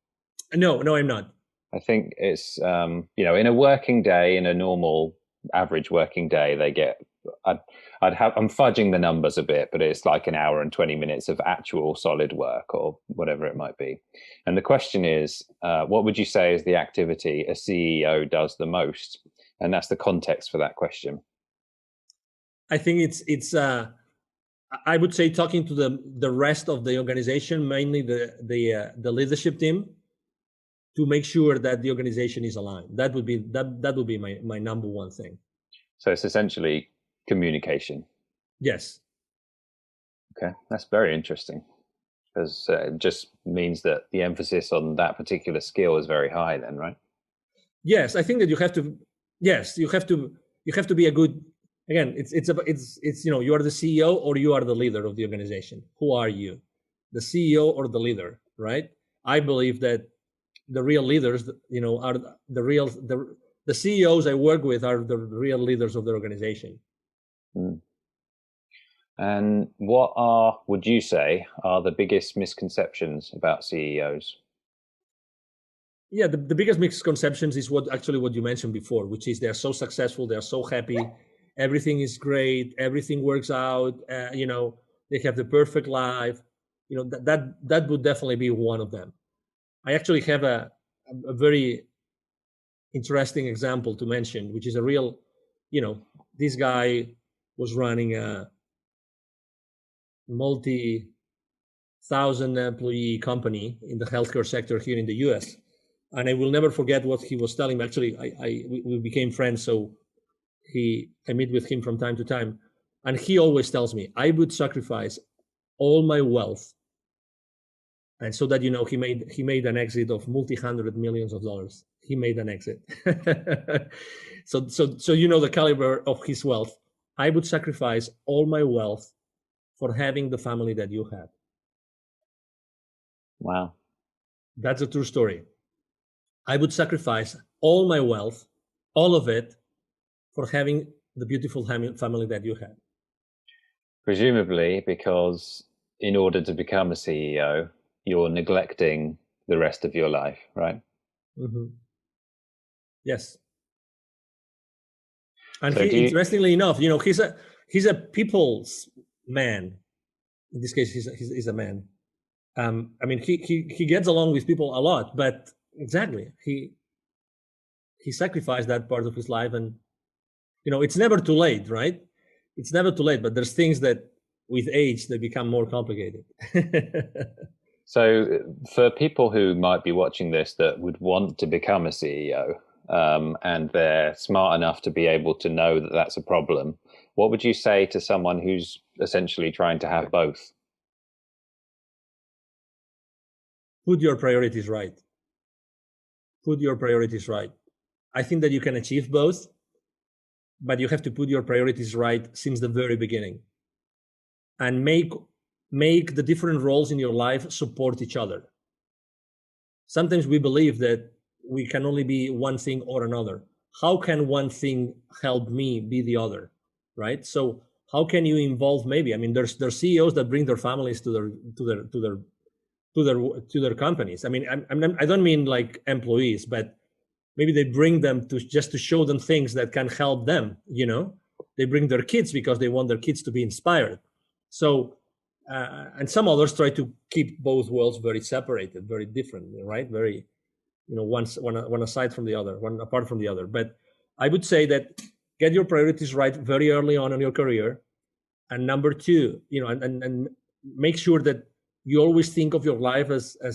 No, I'm not. I think it's, in a working day, in a normal average working day, they get, I'm fudging the numbers a bit, but it's like an hour and 20 minutes of actual solid work or whatever it might be. And the question is, what would you say is the activity a CEO does the most? And that's the context for that question. I think it's I would say talking to the rest of the organization, mainly the leadership team, to make sure that the organization is aligned. That would be my number one thing. So it's essentially communication. Yes. Okay, that's very interesting, because it just means that the emphasis on that particular skill is very high then, right? Yes, I think that you have to be a good, again, it's you are the CEO or you are the leader of the organization. Who are you? The CEO or the leader, right? I believe that the real leaders, are the CEOs I work with are the real leaders of the organization. And what are, would you say, are the biggest misconceptions about CEOs? Yeah, the biggest misconceptions is what you mentioned before, which is they're so successful, they're so happy, everything is great, everything works out, they have the perfect life. That would definitely be one of them. I actually have a very interesting example to mention, which is a real, this guy was running a multi-thousand employee company in the healthcare sector here in the US. And I will never forget what he was telling me. Actually, we became friends, so I meet with him from time to time, and he always tells me I would sacrifice all my wealth, and so that he made an exit of multi-hundred millions of dollars. He made an exit. So the caliber of his wealth. I would sacrifice all my wealth for having the family that you had. Wow. That's a true story. I would sacrifice all my wealth, all of it, for having the beautiful family that you had. Presumably because in order to become a CEO, you're neglecting the rest of your life, right? Mm-hmm. Yes. And So do you, interestingly enough, he's a people's man. In this case, he's a man. I mean, he gets along with people a lot, but exactly, he sacrificed that part of his life, and it's never too late, right? It's never too late, but there's things that with age they become more complicated. so for people who might be watching this that would want to become a CEO, and they're smart enough to be able to know that that's a problem, what would you say to someone who's essentially trying to have both? Put your priorities right. Put your priorities right. I think that you can achieve both, but you have to put your priorities right since the very beginning, and make the different roles in your life support each other. Sometimes we believe that we can only be one thing or another. How can one thing help me be the other, right? So how can you involve, maybe, I mean, there's CEOs that bring their families to their companies. I mean, I don't mean like employees, but maybe they bring them just to show them things that can help them. They bring their kids because they want their kids to be inspired. So and some others try to keep both worlds very separated, very different, right? Very, one aside from the other, one apart from the other. But I would say that get your priorities right very early on in your career, and number two, and make sure that you always think of your life as a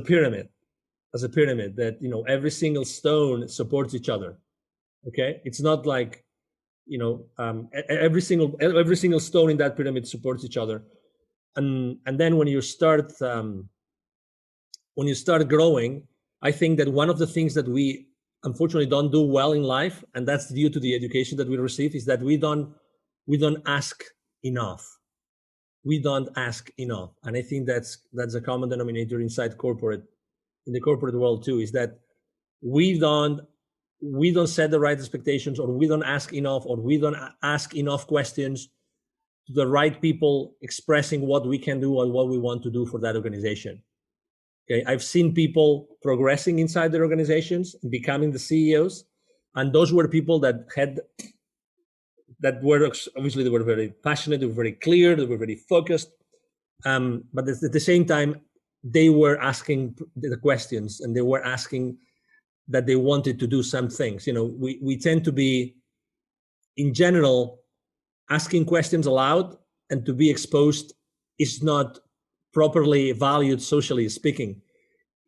pyramid, that every single stone supports each other. Okay, it's not like every single stone in that pyramid supports each other, and then when you start growing, I think that one of the things that we unfortunately don't do well in life, and that's due to the education that we receive, is that we don't ask enough. We don't ask enough, and I think that's a common denominator inside in the corporate world too, is that we don't set the right expectations, or we don't ask enough, or we don't ask enough questions to the right people expressing what we can do and what we want to do for that organization. Okay, I've seen people progressing inside their organizations, becoming the CEOs, and those were people that were obviously, they were very passionate, they were very clear, they were very focused, but at the same time they were asking the questions, and they were asking that they wanted to do some things. We tend to be, in general, asking questions aloud and to be exposed is not properly valued, socially speaking.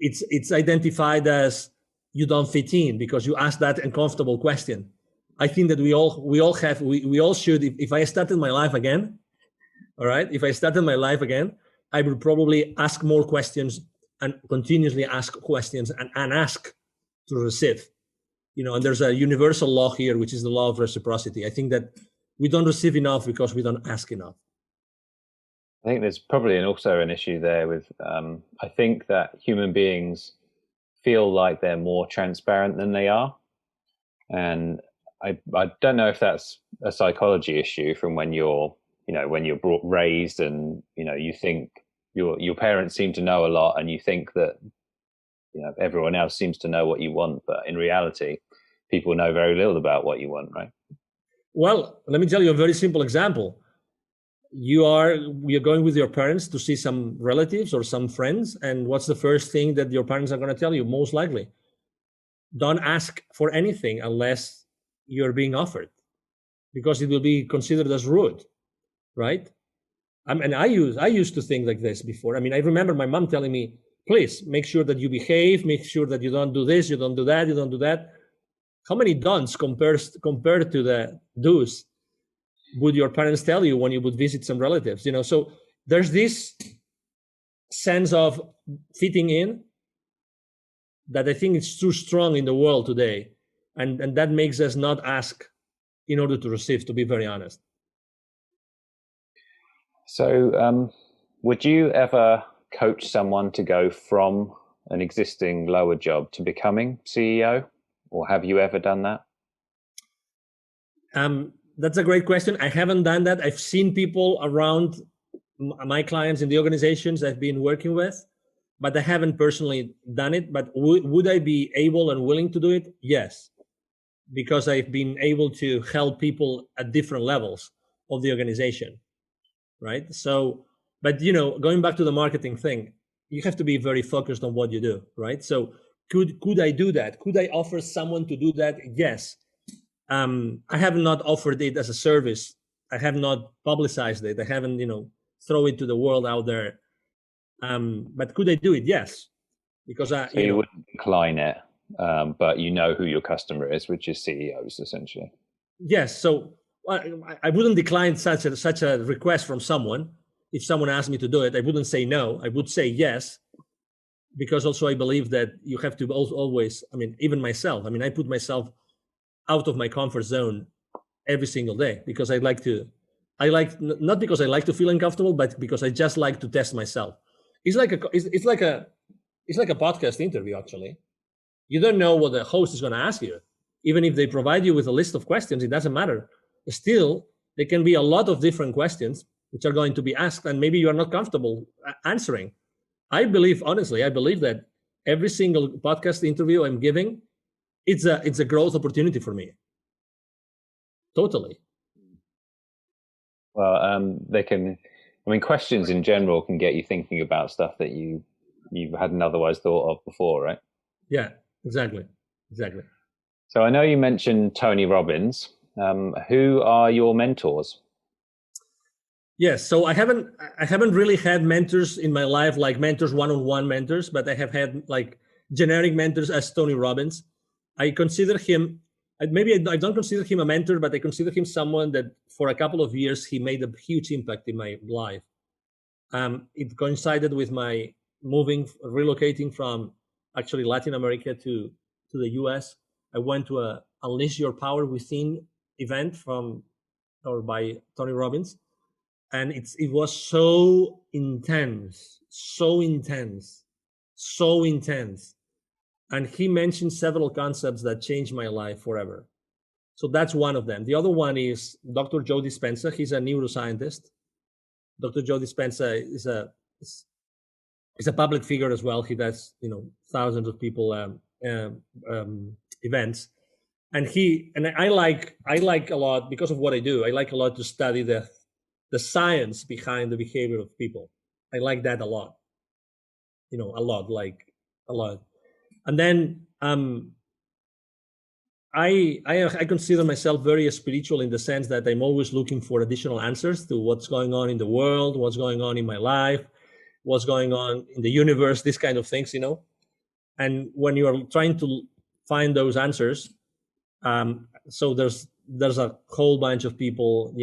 It's identified as you don't fit in because you ask that uncomfortable question. I think that we all should. If I started my life again, all right, if I started my life again, I would probably ask more questions and continuously ask questions and ask to receive. And there's a universal law here, which is the law of reciprocity. I think that we don't receive enough because we don't ask enough. I think there's probably also an issue there with, I think that human beings feel like they're more transparent than they are. And I don't know if that's a psychology issue from when you're, when you're brought raised, and you think your parents seem to know a lot, and you think that everyone else seems to know what you want, but in reality, people know very little about what you want, right? Well, let me tell you a very simple example. You're going with your parents to see some relatives or some friends, and what's the first thing that your parents are going to tell you? Most likely, don't ask for anything unless you're being offered, because it will be considered as rude, right? And I used to think like this before. I mean, I remember my mom telling me, please make sure that you behave, make sure that you don't do this, you don't do that, you don't do that. How many don'ts compared to the do's would your parents tell you when you would visit some relatives? So there's this sense of fitting in that I think is too strong in the world today, and that makes us not ask in order to receive, to be very honest. So, would you ever coach someone to go from an existing lower job to becoming CEO, or have you ever done that? That's a great question. I haven't done that. I've seen people around my clients in the organizations I've been working with, but I haven't personally done it. But would I be able and willing to do it? Yes, because I've been able to help people at different levels of the organization, right? So, but going back to the marketing thing, you have to be very focused on what you do, right? So could I do that? Could I offer someone to do that? Yes. I have not offered it as a service. I have not publicized it. I haven't, throw it to the world out there. But could I do it? Yes, because So you wouldn't decline it, but you know who your customer is, which is CEOs essentially. Yes. So I wouldn't decline such a request from someone. If someone asked me to do it, I wouldn't say no. I would say yes, because also I believe that you have to always. I mean, even myself. I mean, I put myself out of my comfort zone every single day because I like not because I like to feel uncomfortable, but because I just like to test myself. It's like a podcast interview. Actually, you don't know what the host is going to ask you. Even if they provide you with a list of questions, it doesn't matter. Still, there can be a lot of different questions which are going to be asked, and maybe you are not comfortable answering. I believe that every single podcast interview I'm giving, it's a growth opportunity for me. Totally. Well, they can. I mean, questions in general can get you thinking about stuff that you hadn't otherwise thought of before, right? Yeah, exactly. So I know you mentioned Tony Robbins. Who are your mentors? Yes, so I haven't really had mentors in my life, like mentors, one-on-one mentors, but I have had like generic mentors as Tony Robbins. I consider him, maybe I don't consider him a mentor, but I consider him someone that for a couple of years he made a huge impact in my life. It coincided with my relocating from actually Latin America to the US. I went to a Unleash Your Power Within event by Tony Robbins, and it was so intense, and he mentioned several concepts that changed my life forever. So that's one of them. The other one is Dr. Joe Dispenza. He's a neuroscientist. Dr. Joe Dispenza is a public figure as well. He does thousands of people events, and I like a lot because of what I do. I like a lot to study the science behind the behavior of people. I like that a lot. A lot. And then I consider myself very spiritual in the sense that I'm always looking for additional answers to what's going on in the world, what's going on in my life, what's going on in the universe, these kind of things, And when you are trying to find those answers, so there's a whole bunch of people,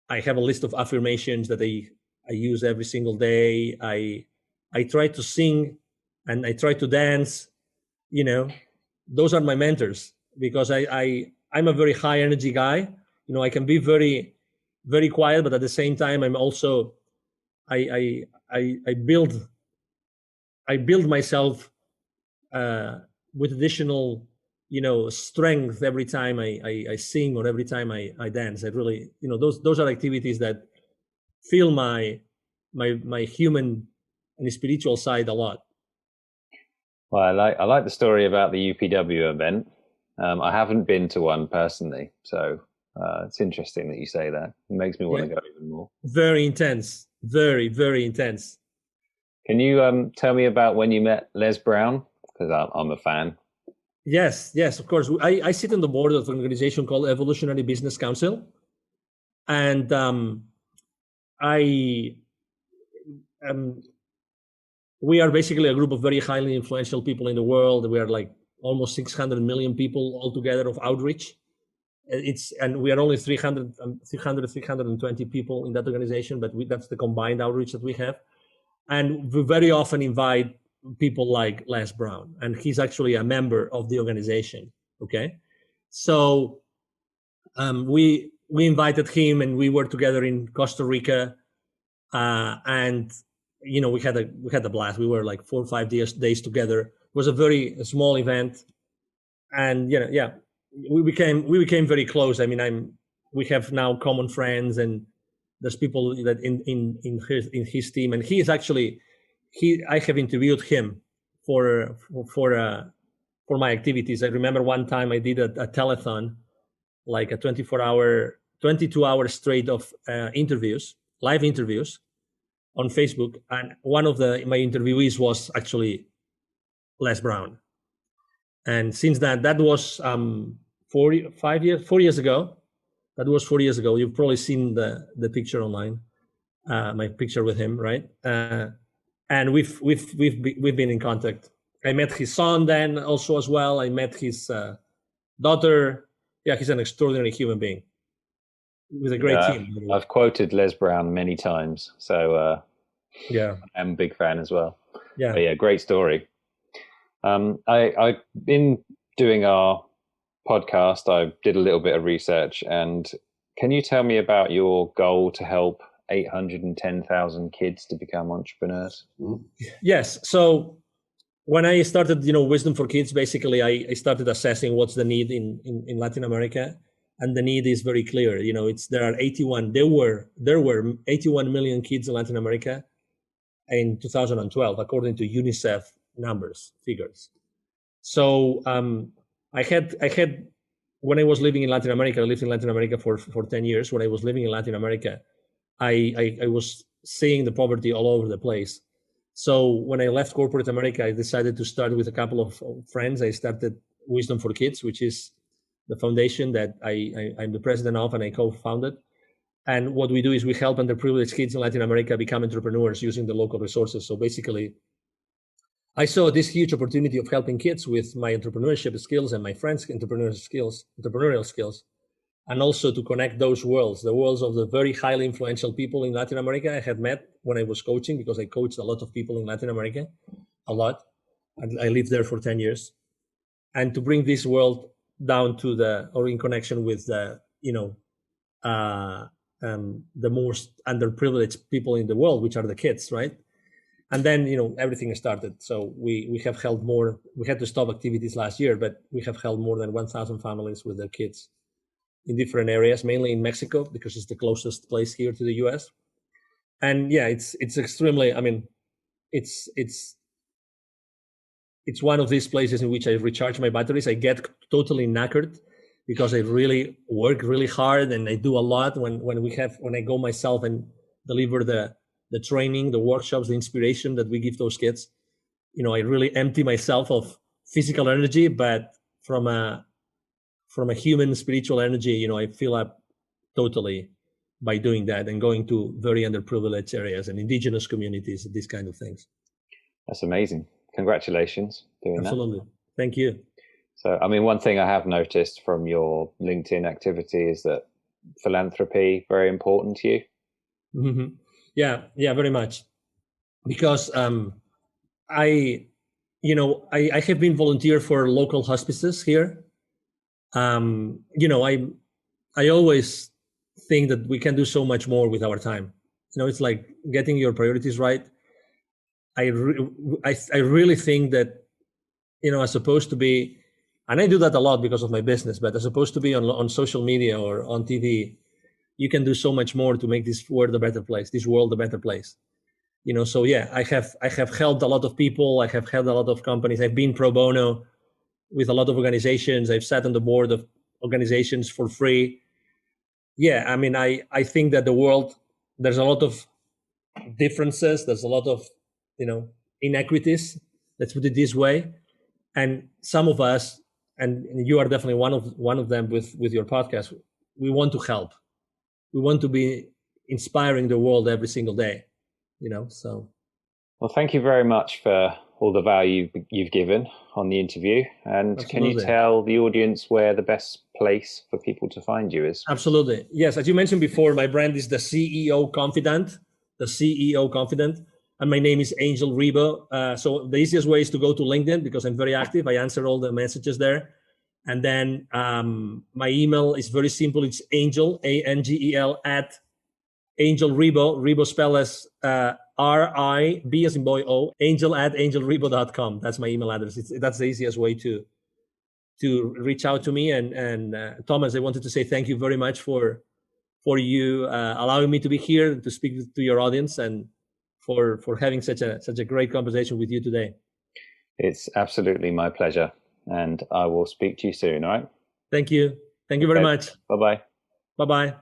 I have a list of affirmations that I use every single day. I try to sing and I try to dance, those are my mentors because I'm a very high energy guy. I can be very, very quiet, but at the same time, I'm also, I build myself with additional strength every time I sing or every time I dance. I really, those are activities that feel my human and spiritual side a lot. Well, I like the story about the UPW event. I haven't been to one personally, so it's interesting that you say that. It makes me want to go even more. Very intense, very, very intense. Can you tell me about when you met Les Brown? Because I'm a fan. Yes, of course. I sit on the board of an organization called Evolutionary Business Council, and we are basically a group of very highly influential people in the world. We are like almost 600 million people altogether of outreach. And we are only 320 people in that organization, but that's the combined outreach that we have. And we very often invite people like Les Brown, and he's actually a member of the organization. Okay, so we invited him, and we were together in Costa Rica, and we had a blast. We were like 4 or 5 days together. It was a very small event, and we became very close. I mean, we have now common friends, and there's people that in his team, and he is actually I have interviewed him for my activities. I remember one time I did a telethon, like a 22 hour straight of live interviews on Facebook, and one of my interviewees was actually Les Brown. And since that was 4 years ago. That was 4 years ago. You've probably seen the picture online, my picture with him, right? And we've been in contact. I met his son then also as well. I met his daughter. Yeah, he's an extraordinary human being with a great team. I've quoted Les Brown many times, so I'm a big fan as well. Yeah, but yeah, great story. I've been doing our podcast. I did a little bit of research, and can you tell me about your goal to help 810,000 kids to become entrepreneurs? Yes. So when I started, Wisdom for Kids, basically I started assessing what's the need in Latin America, and the need is very clear. There were 81 million kids in Latin America in 2012, according to UNICEF figures. So I had when I was living in Latin America, I lived in Latin America for 10 years. When I was living in Latin America, I was seeing the poverty all over the place. So when I left corporate America, I decided to start with a couple of friends. I started Wisdom for Kids, which is the foundation that I'm the president of, and I co-founded. And what we do is we help underprivileged kids in Latin America become entrepreneurs using the local resources. So basically, I saw this huge opportunity of helping kids with my entrepreneurship skills and my friends' entrepreneurial skills, and also to connect those worlds, the worlds of the very highly influential people in Latin America I had met when I was coaching, because I coached a lot of people in Latin America, a lot. I lived there for 10 years. And to bring this world down or in connection with the most underprivileged people in the world, which are the kids, right? And then, everything started. So we have held more. We had to stop activities last year, but we have held more than 1,000 families with their kids in different areas, mainly in Mexico, because it's the closest place here to the US. And yeah, it's extremely, it's one of these places in which I recharge my batteries. I get totally knackered because I really work really hard, and I do a lot when I go myself and deliver the training, the workshops, the inspiration that we give those kids. I really empty myself of physical energy, but from a human spiritual energy, I fill up totally by doing that and going to very underprivileged areas and indigenous communities, these kind of things. That's amazing. Congratulations doing Absolutely. that. Thank you. So, one thing I have noticed from your LinkedIn activity is that philanthropy very important to you. Mm-hmm. Yeah, very much. Because I have been volunteer for local hospices here. I always think that we can do so much more with our time. It's like getting your priorities right. I really think that, as opposed to be And I do that a lot because of my business, but as opposed to be on social media or on TV, you can do so much more to make this world a better place, this world a better place. So yeah, I have helped a lot of people. I have helped a lot of companies. I've been pro bono with a lot of organizations. I've sat on the board of organizations for free. Yeah, I mean, I think that the world, there's a lot of differences. There's a lot of, inequities. Let's put it this way. And some of us, and you are definitely one of them with your podcast, we want to help. We want to be inspiring the world every single day, so. Well, thank you very much for all the value you've given on the interview. And Absolutely. Can you tell the audience where the best place for people to find you is? Absolutely. Yes. As you mentioned before, my brand is the CEO Confidant, and my name is Angel Ribo. So the easiest way is to go to LinkedIn because I'm very active. I answer all the messages there. And then my email is very simple. It's Angel, ANGEL, at Angel Ribo. Ribo spelled as RIB as in boy O. Angel at angelribo.com. That's my email address. That's the easiest way to reach out to me. And Thomas, I wanted to say thank you very much for you allowing me to be here to speak to your audience and for having such a great conversation with you today. It's absolutely my pleasure. And I will speak to you soon, all right? Thank you. Thank you very much. Bye-bye. Bye-bye.